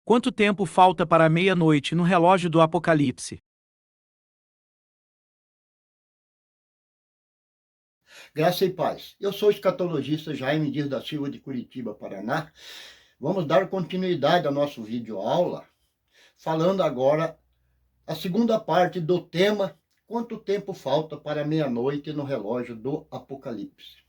Quanto tempo falta para a meia-noite no relógio do Apocalipse? Graça e paz. Eu sou o escatologista Jaime Dias da Silva, de Curitiba, Paraná. Vamos dar continuidade ao nosso vídeo aula, falando agora a segunda parte do tema: quanto tempo falta para a meia-noite no relógio do Apocalipse.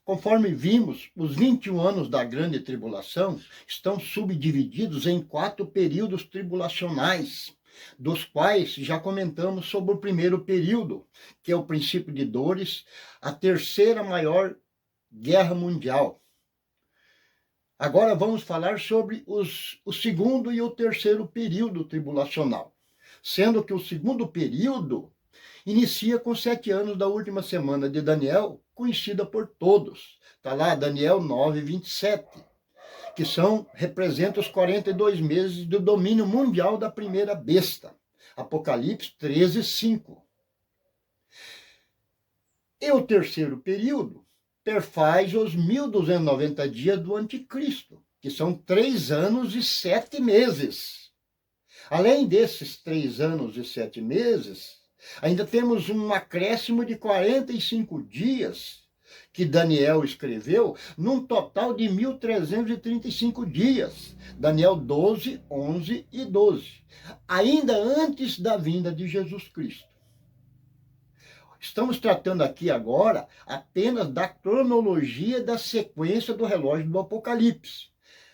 Conforme vimos, os 21 anos da grande tribulação estão subdivididos em 4 períodos tribulacionais, dos quais já comentamos sobre o primeiro período, que é o princípio de dores, a terceira maior guerra mundial. Agora vamos falar sobre o segundo e o terceiro período tribulacional, sendo que o segundo período inicia com 7 anos da última semana de Daniel, conhecida por todos. Está lá Daniel 9:27, que representa os 42 meses do domínio mundial da primeira besta. Apocalipse 13:5. E o terceiro período perfaz os 1290 dias do anticristo, que são 3 anos e 7 meses. Além desses 3 anos e 7 meses, ainda temos um acréscimo de 45 dias que Daniel escreveu, num total de 1335 dias. Daniel 12, 11 e 12. Ainda antes da vinda de Jesus Cristo. Estamos tratando aqui agora apenas da cronologia da sequência do relógio do Apocalipse.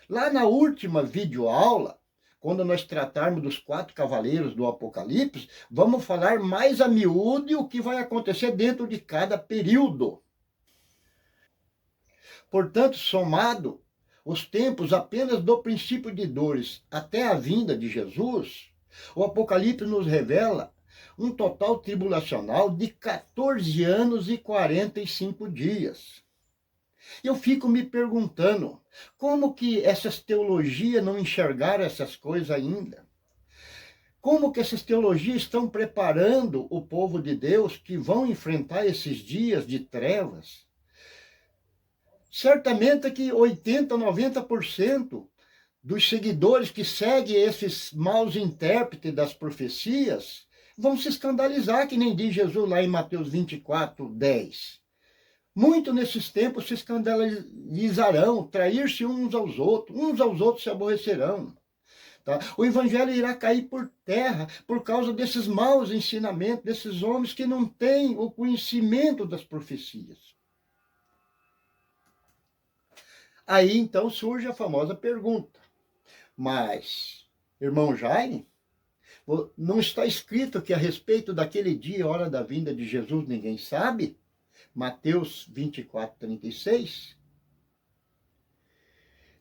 Lá na última videoaula, quando nós tratarmos dos 4 cavaleiros do Apocalipse, vamos falar mais a miúde o que vai acontecer dentro de cada período. Portanto, somado os tempos apenas do princípio de dores até a vinda de Jesus, o Apocalipse nos revela um total tribulacional de 14 anos e 45 dias. Eu fico me perguntando, como que essas teologias não enxergaram essas coisas ainda? Como que essas teologias estão preparando o povo de Deus que vão enfrentar esses dias de trevas? Certamente que 80, 90% dos seguidores que seguem esses maus intérpretes das profecias vão se escandalizar, que nem diz Jesus lá em Mateus 24:10. Muito nesses tempos se escandalizarão, trair-se uns aos outros se aborrecerão. Tá? O evangelho irá cair por terra por causa desses maus ensinamentos, desses homens que não têm o conhecimento das profecias. Aí então surge a famosa pergunta: mas, irmão Jaime, não está escrito que a respeito daquele dia e hora da vinda de Jesus ninguém sabe? Mateus 24:36.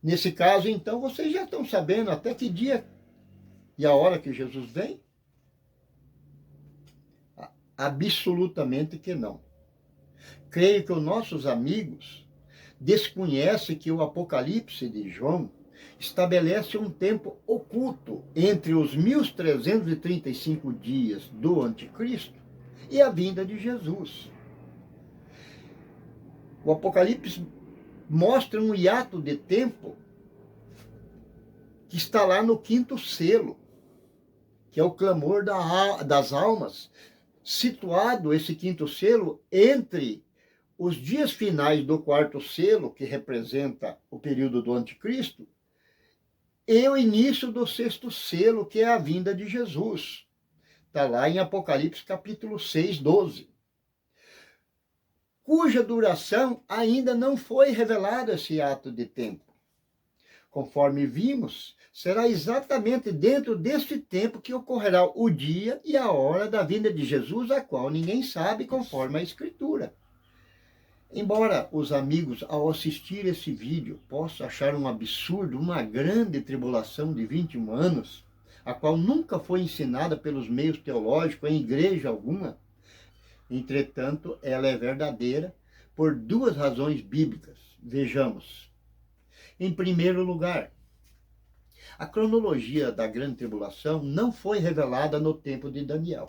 Nesse caso, então, vocês já estão sabendo até que dia e a hora que Jesus vem? Absolutamente que não. Creio que os nossos amigos desconhecem que o Apocalipse de João estabelece um tempo oculto entre os 1335 dias do anticristo e a vinda de Jesus. O Apocalipse mostra um hiato de tempo que está lá no 5º selo, que é o clamor das almas, situado esse 5º selo entre os dias finais do 4º selo, que representa o período do anticristo, e o início do 6º selo, que é a vinda de Jesus. Está lá em Apocalipse capítulo 6:12. Cuja duração ainda não foi revelado esse ato de tempo. Conforme vimos, será exatamente dentro deste tempo que ocorrerá o dia e a hora da vinda de Jesus, a qual ninguém sabe, conforme a Escritura. Embora os amigos, ao assistir esse vídeo, possam achar um absurdo, uma grande tribulação de 21 anos, a qual nunca foi ensinada pelos meios teológicos em igreja alguma, entretanto, ela é verdadeira por 2 razões bíblicas. Vejamos. Em primeiro lugar, a cronologia da grande tribulação não foi revelada no tempo de Daniel,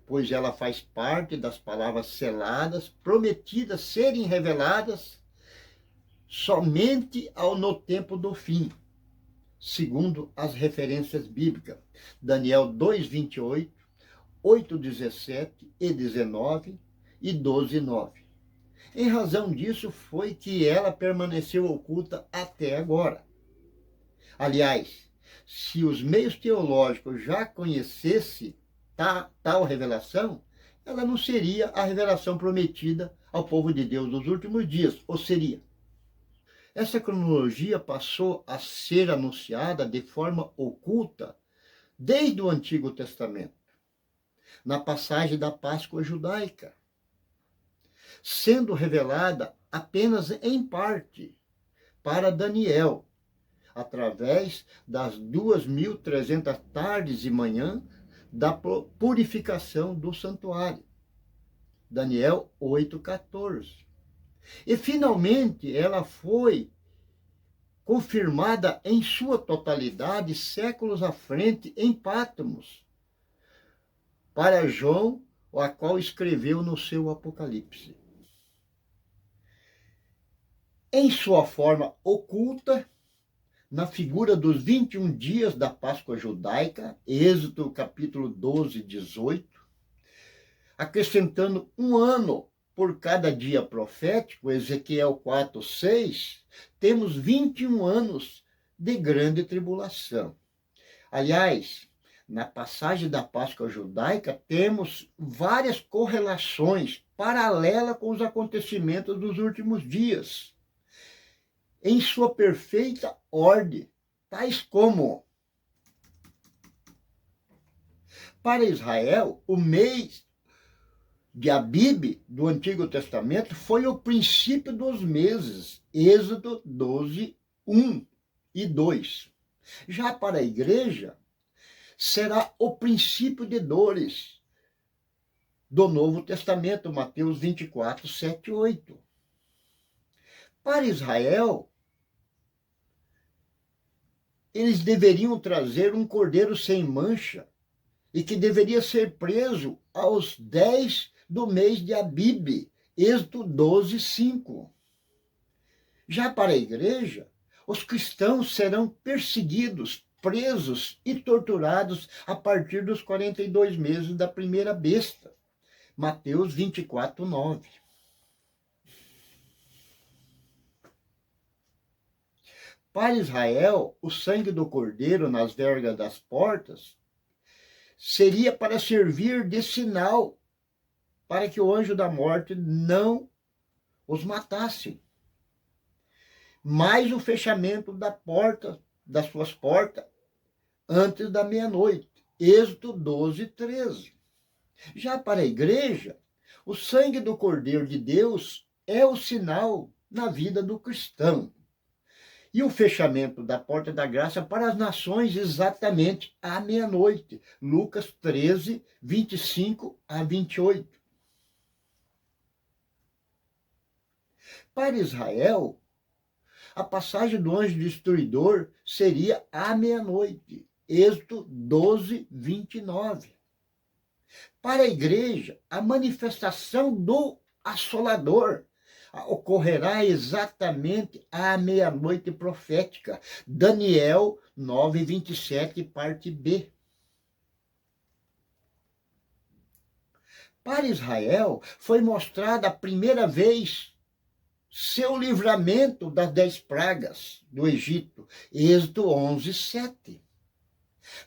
pois ela faz parte das palavras seladas, prometidas serem reveladas somente no tempo do fim. segundo as referências bíblicas. Daniel 2:28, 8:17 e 19 e 12:9. Em razão disso foi que ela permaneceu oculta até agora. Aliás, se os meios teológicos já conhecessem tal revelação, ela não seria a revelação prometida ao povo de Deus nos últimos dias, ou seria? Essa cronologia passou a ser anunciada de forma oculta desde o Antigo Testamento, na passagem da Páscoa judaica, sendo revelada apenas em parte para Daniel, através das 2.300 tardes e manhã da purificação do santuário. Daniel 8:14. E finalmente ela foi confirmada em sua totalidade séculos à frente em Patmos, para João, a qual escreveu no seu Apocalipse. Em sua forma oculta, na figura dos 21 dias da Páscoa judaica, Êxodo capítulo 12, 18, acrescentando um ano por cada dia profético, Ezequiel 4, 6, temos 21 anos de grande tribulação. Aliás, na passagem da Páscoa judaica, temos várias correlações paralelas com os acontecimentos dos últimos dias, em sua perfeita ordem, tais como: para Israel, o mês de Abib do Antigo Testamento foi o princípio dos meses, Êxodo 12, 1 e 2. Já para a igreja, será o princípio de dores do Novo Testamento, Mateus 24, 7 e 8. Para Israel, eles deveriam trazer um cordeiro sem mancha e que deveria ser preso aos 10 do mês de Abib, Êxodo 12, 5. Já para a igreja, os cristãos serão perseguidos, presos e torturados a partir dos 42 meses da primeira besta, Mateus 24, 9. Para Israel, o sangue do cordeiro nas vergas das portas seria para servir de sinal para que o anjo da morte não os matasse. Mais o fechamento das suas portas, antes da meia-noite. Êxodo 12, 13. Já para a igreja, o sangue do Cordeiro de Deus é o sinal na vida do cristão. E o fechamento da porta da graça para as nações exatamente à meia-noite. Lucas 13, 25 a 28. Para Israel, a passagem do anjo destruidor seria à meia-noite. Êxodo 12, 29. Para a igreja, a manifestação do assolador ocorrerá exatamente à meia-noite profética. Daniel 9, 27, parte B. Para Israel, foi mostrada a primeira vez seu livramento das 10 pragas do Egito, Êxodo 11, 7.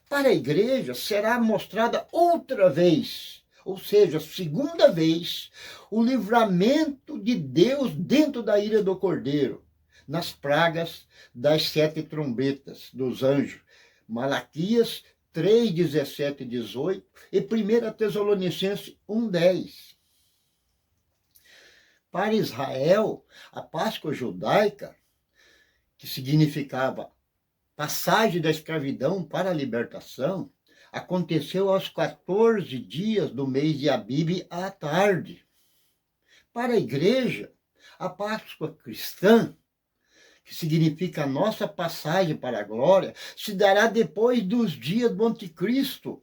Para a igreja, será mostrada outra vez, ou seja, segunda vez, o livramento de Deus dentro da ilha do Cordeiro, nas pragas das 7 trombetas dos anjos, Malaquias 3, 17 e 18 e 1 Tessalonicenses 1, 10. Para Israel, a Páscoa judaica, que significava passagem da escravidão para a libertação, aconteceu aos 14 dias do mês de Abib à tarde. Para a igreja, a Páscoa cristã, que significa a nossa passagem para a glória, se dará depois dos dias do anticristo,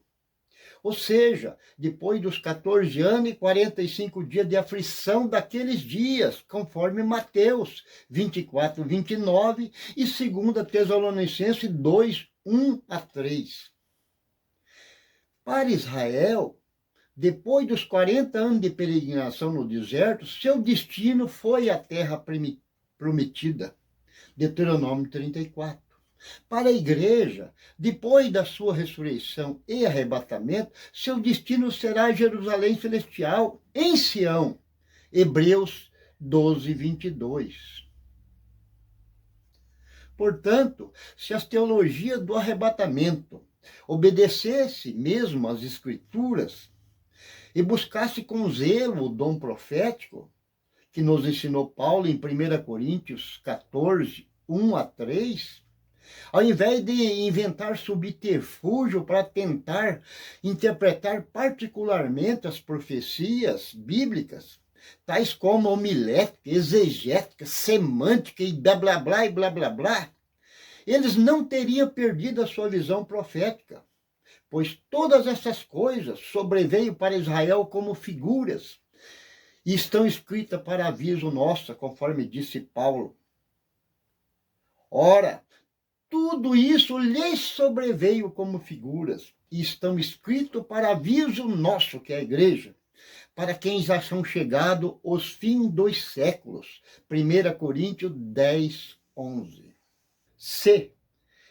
Ou seja, depois dos 14 anos e 45 dias de aflição daqueles dias, conforme Mateus 24, 29 e 2 Tessalonicenses 2, 1 a 3. Para Israel, depois dos 40 anos de peregrinação no deserto, seu destino foi a terra prometida. Deuteronômio 34. Para a igreja, depois da sua ressurreição e arrebatamento, seu destino será Jerusalém celestial, em Sião. Hebreus 12, 22. Portanto, se as teologias do arrebatamento obedecesse mesmo às Escrituras e buscasse com zelo o dom profético, que nos ensinou Paulo em 1 Coríntios 14, 1 a 3, ao invés de inventar subterfúgio para tentar interpretar particularmente as profecias bíblicas, tais como homilética, exegética, semântica e blá blá blá e blá blá blá, eles não teriam perdido a sua visão profética, pois todas essas coisas sobreveio para Israel como figuras e estão escritas para aviso nosso, conforme disse Paulo. Ora, tudo isso lhes sobreveio como figuras e estão escritos para aviso nosso, que é a igreja, para quem já são chegados os fins dos séculos. 1 Coríntios 10, 11. C.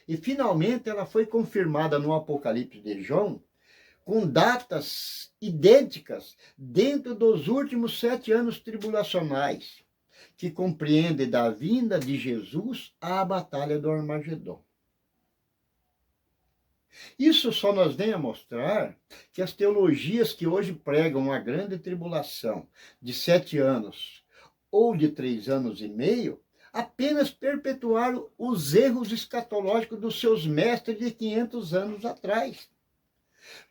E finalmente ela foi confirmada no Apocalipse de João, com datas idênticas dentro dos últimos 7 anos tribulacionais, que compreende da vinda de Jesus à batalha do Armagedon. Isso só nos vem a mostrar que as teologias que hoje pregam a grande tribulação de 7 anos ou de 3 anos e meio apenas perpetuaram os erros escatológicos dos seus mestres de 500 anos atrás.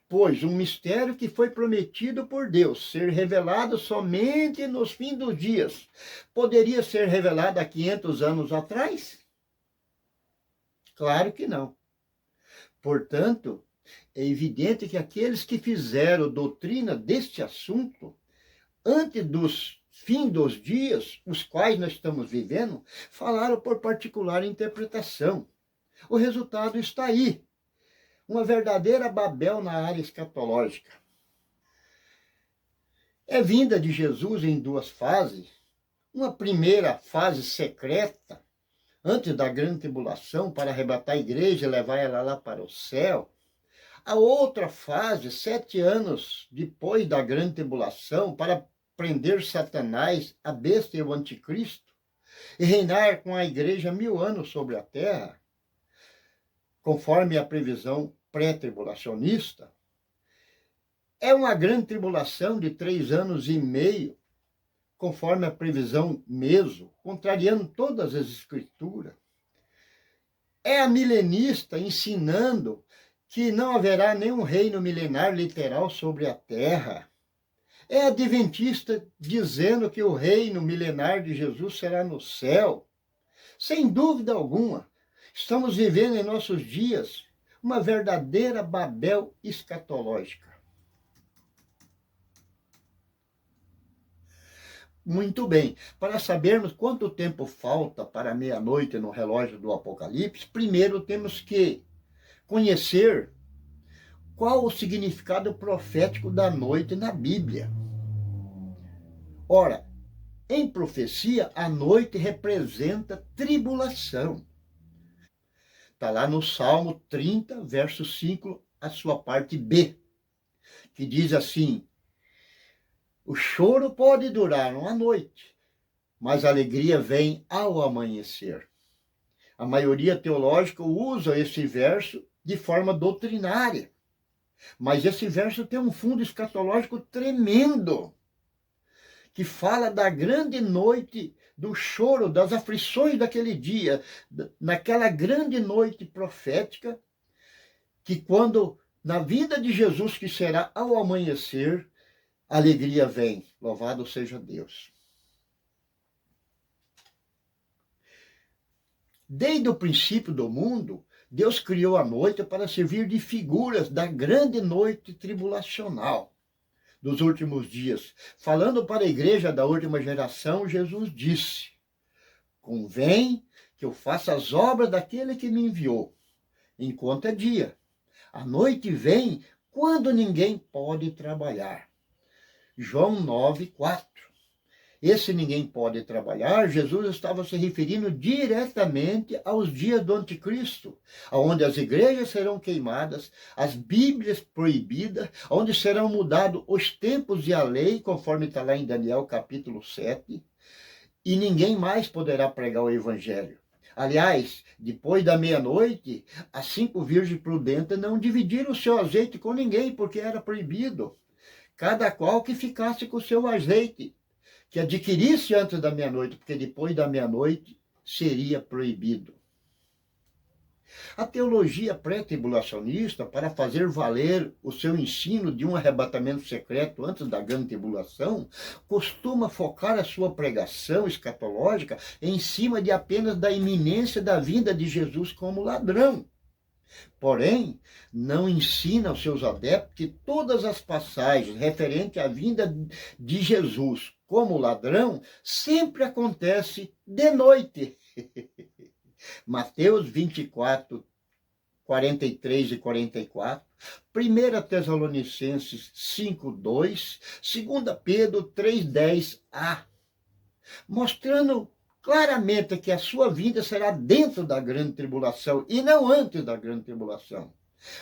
Pois um mistério que foi prometido por Deus ser revelado somente nos fins dos dias, poderia ser revelado há 500 anos atrás? Claro que não. Portanto, é evidente que aqueles que fizeram doutrina deste assunto, antes dos fins dos dias, os quais nós estamos vivendo, falaram por particular interpretação. O resultado está aí. Uma verdadeira Babel na área escatológica. É vinda de Jesus em 2 fases. Uma primeira fase secreta, antes da grande tribulação, para arrebatar a igreja e levar ela lá para o céu. A outra fase, 7 anos depois da grande tribulação, para prender Satanás, a besta e o anticristo, e reinar com a igreja 1000 anos sobre a terra, conforme a previsão pré-tribulacionista. É uma grande tribulação de 3 anos e meio, conforme a previsão mesmo, contrariando todas as escrituras. É a milenista ensinando que não haverá nenhum reino milenar literal sobre a terra. É a adventista dizendo que o reino milenar de Jesus será no céu. Sem dúvida alguma, estamos vivendo em nossos dias uma verdadeira Babel escatológica. Muito bem, para sabermos quanto tempo falta para meia-noite no relógio do Apocalipse, primeiro temos que conhecer qual o significado profético da noite na Bíblia. Ora, em profecia, a noite representa tribulação. Está lá no Salmo 30, verso 5, a sua parte B, que diz assim: o choro pode durar uma noite, mas a alegria vem ao amanhecer. A maioria teológica usa esse verso de forma doutrinária, mas esse verso tem um fundo escatológico tremendo, que fala da grande noite, do choro, das aflições daquele dia, naquela grande noite profética, que quando, na vida de Jesus, que será ao amanhecer, a alegria vem. Louvado seja Deus. Desde o princípio do mundo, Deus criou a noite para servir de figuras da grande noite tribulacional dos últimos dias. Falando para a igreja da última geração, Jesus disse: convém que eu faça as obras daquele que me enviou, enquanto é dia. A noite vem quando ninguém pode trabalhar. João 9:4. Esse ninguém pode trabalhar, Jesus estava se referindo diretamente aos dias do anticristo, onde as igrejas serão queimadas, as Bíblias proibidas, onde serão mudados os tempos e a lei, conforme está lá em Daniel capítulo 7, e ninguém mais poderá pregar o evangelho. Aliás, depois da meia-noite, as 5 virgens prudentes não dividiram o seu azeite com ninguém, porque era proibido. Cada qual que ficasse com o seu azeite, que adquirisse antes da meia-noite, porque depois da meia-noite seria proibido. A teologia pré-tribulacionista, para fazer valer o seu ensino de um arrebatamento secreto antes da grande tribulação, costuma focar a sua pregação escatológica em cima de apenas da iminência da vinda de Jesus como ladrão. Porém, não ensina aos seus adeptos que todas as passagens referentes à vinda de Jesus como ladrão sempre acontece de noite. Mateus 24, 43 e 44, 1 Tessalonicenses 5, 2, 2 Pedro 3, 10a, mostrando claramente que a sua vinda será dentro da grande tribulação e não antes da grande tribulação.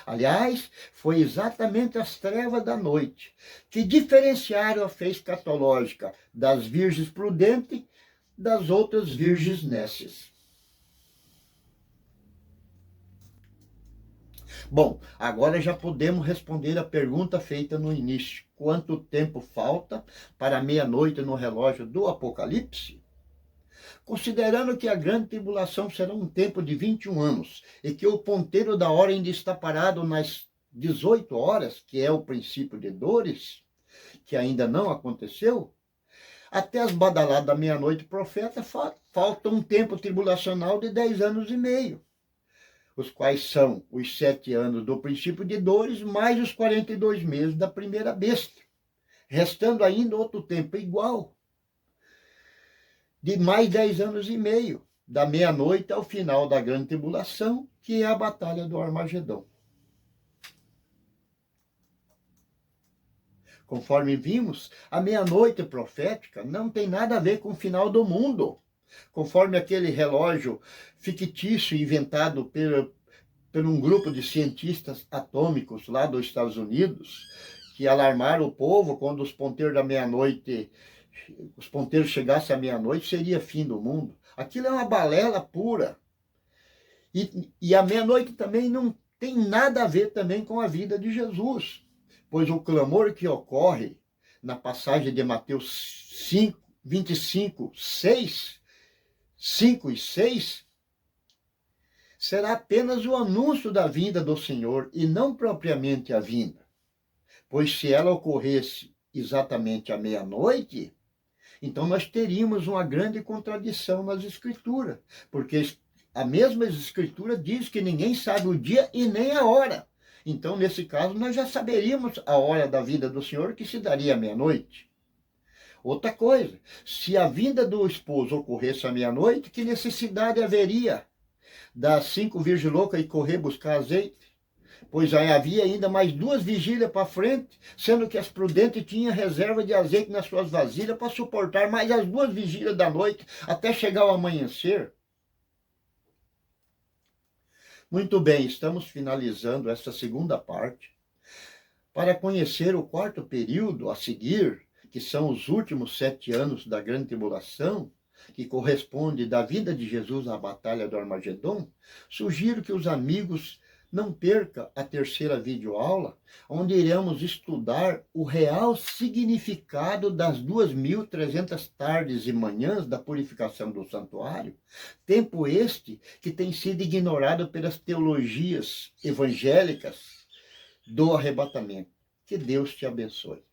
Aliás, foi exatamente as trevas da noite que diferenciaram a fé escatológica das virgens prudentes das outras virgens nécias. Bom, agora já podemos responder a pergunta feita no início. Quanto tempo falta para a meia-noite no relógio do Apocalipse? Considerando que a grande tribulação será um tempo de 21 anos e que o ponteiro da hora ainda está parado nas 18 horas, que é o princípio de dores, que ainda não aconteceu, até as badaladas da meia-noite profeta falta um tempo tribulacional de 10 anos e meio, os quais são os 7 anos do princípio de dores, mais os 42 meses da primeira besta, restando ainda outro tempo igual, de mais 10 anos e meio, da meia-noite ao final da grande tribulação, que é a batalha do Armagedon. Conforme vimos, a meia-noite profética não tem nada a ver com o final do mundo, conforme aquele relógio fictício inventado por um grupo de cientistas atômicos lá dos Estados Unidos, que alarmaram o povo quando os ponteiros da meia-noite, os ponteiros chegassem à meia-noite, seria fim do mundo. Aquilo é uma balela pura. E a meia-noite também não tem nada a ver também com a vida de Jesus, pois o clamor que ocorre na passagem de Mateus 5, 25, 6, 5 e 6, será apenas o anúncio da vinda do Senhor e não propriamente a vinda. Pois se ela ocorresse exatamente à meia-noite, então nós teríamos uma grande contradição nas Escrituras, porque a mesma Escritura diz que ninguém sabe o dia e nem a hora. Então, nesse caso, nós já saberíamos a hora da vinda do Senhor, que se daria à meia-noite. Outra coisa, se a vinda do esposo ocorresse à meia-noite, que necessidade haveria das 5 virgens loucas e correr buscar azeite? Pois aí havia ainda mais 2 vigílias para frente, sendo que as prudentes tinham reserva de azeite nas suas vasilhas para suportar mais as 2 vigílias da noite até chegar ao amanhecer. Muito bem, estamos finalizando essa segunda parte. Para conhecer o 4º período a seguir, que são os últimos 7 anos da grande tribulação, que corresponde da vinda de Jesus à batalha do Armagedon, sugiro que os amigos não percam a 3ª videoaula, onde iremos estudar o real significado das 2.300 tardes e manhãs da purificação do santuário, tempo este que tem sido ignorado pelas teologias evangélicas do arrebatamento. Que Deus te abençoe.